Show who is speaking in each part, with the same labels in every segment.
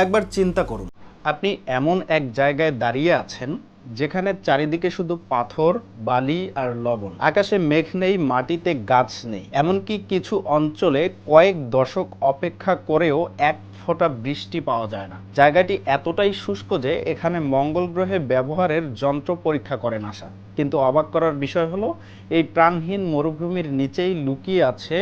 Speaker 1: একবার চিন্তা করুন, আপনি এমন এক জায়গায় দাঁড়িয়ে আছেন যেখানে চারিদিকে শুধু পাথর, বালি আর লবণ। আকাশে মেঘ নেই, মাটিতে গাছ নেই, এমনকি কিছু অঞ্চলে কয়েক দশক অপেক্ষা করেও এক ফোঁটা বৃষ্টি পাওয়া যায় না। জায়গাটি এতটাই শুষ্ক যে এখানে মঙ্গল গ্রহে ব্যবহারের যন্ত্র পরীক্ষা করে নাসা। কিন্তু অবাক করার বিষয় হলো, এই প্রাণহীন মরুভূমির নিচেই লুকিয়ে আছে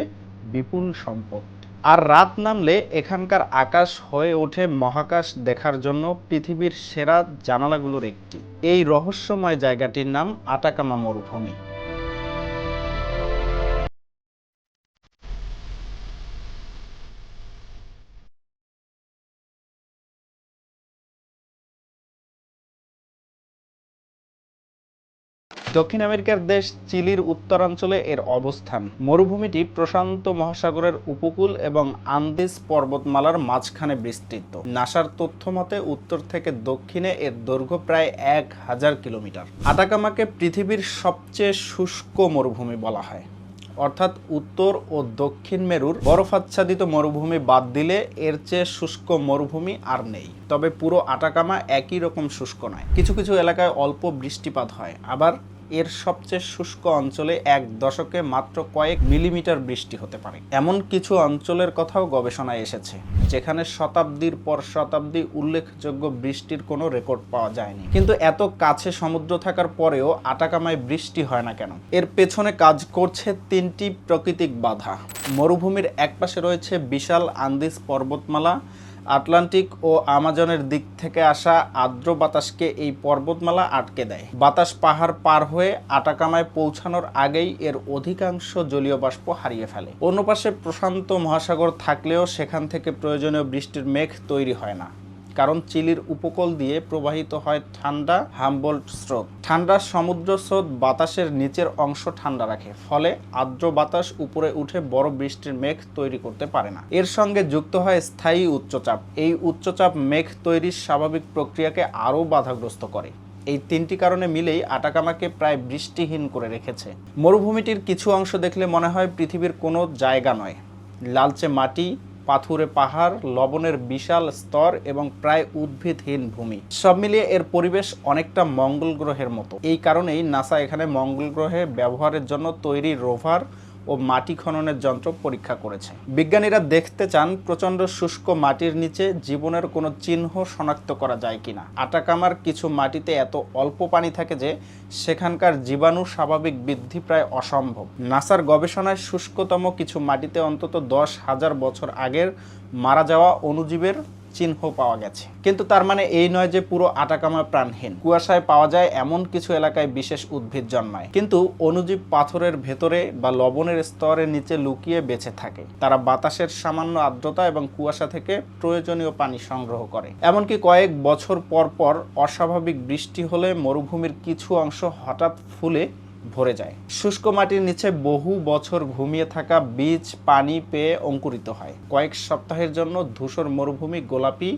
Speaker 1: বিপুল সম্পদ। আর রাত নামলে এখানকার আকাশ হয়ে ওঠে মহাকাশ দেখার জন্য পৃথিবীর সেরা জানালাগুলোর একটি। এই রহস্যময় জায়গাটির নাম আটাকামা মরুভূমি। দক্ষিণ আমেরিকার দেশ চিলির উত্তরাঞ্চলে এর অবস্থান। মরুভূমিটি প্রশান্ত মহাসাগরের উপকূল এবং আন্দিজ পর্বতমালার মাঝখানে বিস্তৃত। নাসার তথ্য মতে উত্তর থেকে দক্ষিণে এর দৈর্ঘ্য প্রায় 1000 কিলোমিটার। আটাকামাকে পৃথিবীর সবচেয়ে শুষ্ক মরুভূমি বলা হয়, অর্থাৎ উত্তর ও দক্ষিণ মেরুর বরফাচ্ছাদিত মরুভূমি বাদ দিলে এর চেয়ে শুষ্ক মরুভূমি আর নেই। তবে পুরো আটাকামা একই রকম শুষ্ক নয়। কিছু কিছু এলাকায় অল্প বৃষ্টিপাত হয়, আবার এর সবচেয়ে শুষ্ক অঞ্চলে এক দশকে মাত্র কয়েক মিলিমিটার বৃষ্টি হতে পারে। এমন কিছু অঞ্চলের কথাও গবেষণায় এসেছে যেখানে শতাব্দীর পর শতাব্দী উল্লেখযোগ্য বৃষ্টির কোনো রেকর্ড পাওয়া যায়নি। কিন্তু এত কাছে সমুদ্র থাকার পরেও আটাকামায় বৃষ্টি হয় না কেন? এর পেছনে কাজ করছে তিনটি প্রাকৃতিক বাধা। মরুভূমির একপাশে রয়েছে বিশাল আন্দিজ পর্বতমালা। আটলান্টিক ও আমাজনের দিক থেকে আসা আর্দ্র বাতাসকে এই পর্বতমালা আটকে দেয়। বাতাস পাহাড় পার হয়ে আটাকামায় পৌঁছানোর আগেই এর অধিকাংশ জলীয় বাষ্প হারিয়ে ফেলে। অন্য পাশে প্রশান্ত মহাসাগর থাকলেও সেখান থেকে প্রয়োজনীয় বৃষ্টির মেঘ তৈরি হয় না, কারণ চিলির উপকূল দিয়ে প্রবাহিত হয় ঠান্ডা হামবোল্ট স্রোত। ঠান্ডা সমুদ্র স্রোত বাতাসের নিচের অংশ ঠান্ডা রাখে, ফলে আর্দ্র বাতাস উপরে উঠে বড় বৃষ্টির মেঘ তৈরি করতে পারে না। এর সঙ্গে যুক্ত হয় স্থায়ী উচ্চচাপ। এই উচ্চচাপ মেঘ তৈরির স্বাভাবিক প্রক্রিয়াকে আরও বাধাগ্রস্ত করে। এই তিনটি কারণে মিলেই আটাকামাকে প্রায় বৃষ্টিহীন করে রেখেছে। মরুভূমিটির কিছু অংশ দেখলে মনে হয় পৃথিবীর কোনো জায়গা নয়। লালচে মাটি, পাথুরে পাহাড়, লবণের বিশাল স্তর এবং প্রায় উদ্ভিদহীন ভূমি, সব মিলিয়ে এর পরিবেশ অনেকটা মঙ্গল গ্রহের মতো। এই কারণেই নাসা এখানে মঙ্গল গ্রহে ব্যবহারের জন্য তৈরি রোভার ও মাটি খননের যন্ত্র পরীক্ষা করেছে। বিজ্ঞানীরা দেখতে চান প্রচণ্ড শুষ্ক মাটির নিচে জীবনের কোনো চিহ্ন শনাক্ত করা যায় কিনা। আটাকামার কিছু মাটিতে এত অল্প পানি থাকে যে সেখানকার জীবাণু স্বাভাবিক বৃদ্ধি প্রায় অসম্ভব। নাসার গবেষণায় শুষ্কতম কিছু মাটিতে অন্তত 10,000 বছর আগের মারা যাওয়া অণুজীবের চিহ্ন পাওয়া গেছে। কিন্তু তার মানে এই নয় যে পুরো আটাকামা প্রাণহীন। কুয়াশায় পাওয়া যায় এমন কিছু এলাকায় বিশেষ উদ্ভিদ জন্মায়, কিন্তু অণুজীব পাথরের ভেতরে বা লবণের স্তরের নিচে লুকিয়ে বেঁচে থাকে। তারা বাতাসের সামান্য আর্দ্রতা এবং কুয়াশা থেকে প্রয়োজনীয় পানি সংগ্রহ করে। এমনকি কয়েক বছর পর পর অস্বাভাবিক বৃষ্টি হলে মরুভূমির কিছু অংশ হঠাৎ ফুলে ভরে যায়। শুষ্ক মাটির নিচে বহু বছর ঘুমিয়ে থাকা বীজ পানি পেয়ে অঙ্কুরিত হয়। কয়েক সপ্তাহের জন্য ধূসর মরুভূমি গোলাপি,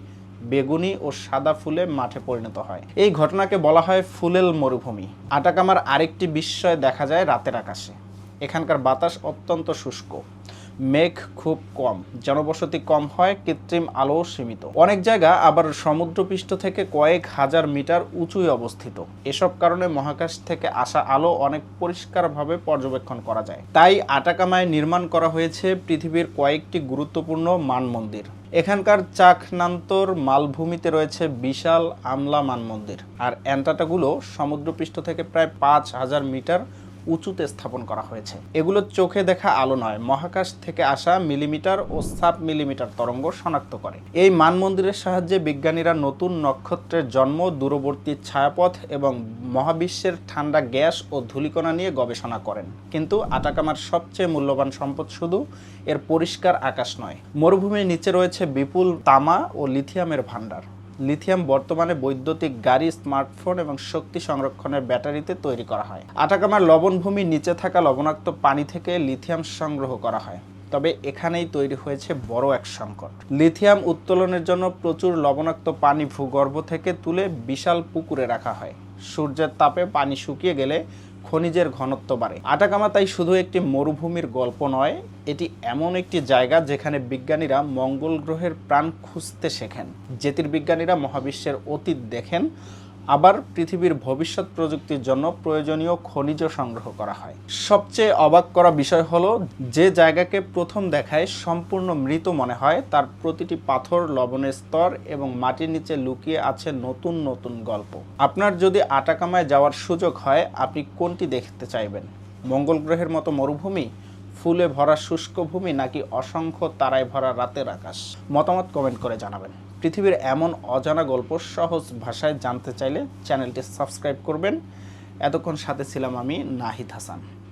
Speaker 1: বেগুনি ও সাদা ফুলে মাঠে পরিণত হয়। এই ঘটনাকে বলা হয় ফুলেল মরুভূমি। আটাকামার আরেকটি বিস্ময় দেখা যায় রাতের আকাশে। এখানকার বাতাস অত্যন্ত শুষ্ক, মেঘ খুব কম, জনবসতি কম হয়, কৃত্রিম আলো সীমিত। অনেক জায়গা আবার সমুদ্রপৃষ্ঠ থেকে কয়েক হাজার মিটার উঁচুই অবস্থিত। এসব কারণে মহাকাশ থেকে আসা আলো অনেক পরিষ্কারভাবে পর্যবেক্ষণ করা যায়। তাই আটাকামায় নির্মাণ করা হয়েছে পৃথিবীর কয়েকটি গুরুত্বপূর্ণ মানমন্দির। এখানকার চাকনান্তর মালভূমিতে রয়েছে বিশাল আমলা মানমন্দির, আর অ্যান্টাটাগুলো সমুদ্রপৃষ্ঠ থেকে প্রায় 5000 মিটার উঁচুতে স্থাপন করা হয়েছে। এগুলো চোখে দেখা আলো নয়, মহাকাশ থেকে আসা মিলিমিটার ও সাব মিলিমিটার তরঙ্গ শনাক্ত করে। এই মানমন্দিরের সাহায্যে বিজ্ঞানীরা নতুন নক্ষত্রের জন্ম, দূরবর্তী ছায়াপথ এবং মহাবিশ্বের ঠান্ডা গ্যাস ও ধূলিকণা নিয়ে গবেষণা করেন। কিন্তু আটাকামার সবচেয়ে মূল্যবান সম্পদ শুধু এর পরিষ্কার আকাশ নয়, মরুভূমির নিচে রয়েছে বিপুল তামা ও লিথিয়ামের ভাণ্ডার। লিথিয়াম বর্তমানে বৈদ্যুতিক গাড়ি, স্মার্টফোন এবং শক্তি সংরক্ষণের ব্যাটারিতে তৈরি করা হয়। আটাকামার লবণভূমির নিচে থাকা লবণাক্ত পানি থেকে লিথিয়াম সংগ্রহ করা হয়। তবে এখানেই তৈরি হয়েছে বড় এক সংকট। লিথিয়াম উত্তোলনের জন্য প্রচুর লবণাক্ত পানি ভূগর্ভ থেকে তুলে বিশাল পুকুরে রাখা হয়। সূর্যের তাপে পানি শুকিয়ে গেলে খনিজের ঘনত্ব বাড়ে। আটাকামা তাই শুধু একটি মরুভূমির গল্প নয়, এটি এমন একটি জায়গা যেখানে বিজ্ঞানীরা মঙ্গল গ্রহের প্রাণ খুঁজতে শেখেন, জ্যোতির্বিজ্ঞানীরা মহাবিশ্বের অতীত দেখেন, আবার পৃথিবীর ভবিষ্যৎ প্রযুক্তির জন্য প্রয়োজনীয় খনিজ সংগ্রহ করা হয়। সবচেয়ে অবাক করা বিষয় হলো, যে জায়গাকে প্রথম দেখায় সম্পূর্ণ মৃত মনে হয়, তার প্রতিটি পাথর, লবণের স্তর এবং মাটির নিচে লুকিয়ে আছে নতুন নতুন গল্প। আপনার যদি আটাকামায় যাওয়ার সুযোগ হয়, আপনি কোনটি দেখতে চাইবেন? মঙ্গল গ্রহের মতো মরুভূমি, ফুলে ভরা শুষ্ক ভূমি, নাকি অসংখ্য তারায় ভরা রাতের আকাশ? মতামত কমেন্ট করে জানাবেন। পৃথিবীর এমন অজানা গল্প সহজ ভাষায় জানতে চাইলে চ্যানেলটি সাবস্ক্রাইব করবেন। এতক্ষণ সাথে ছিলাম আমি, নাহিদ হাসান।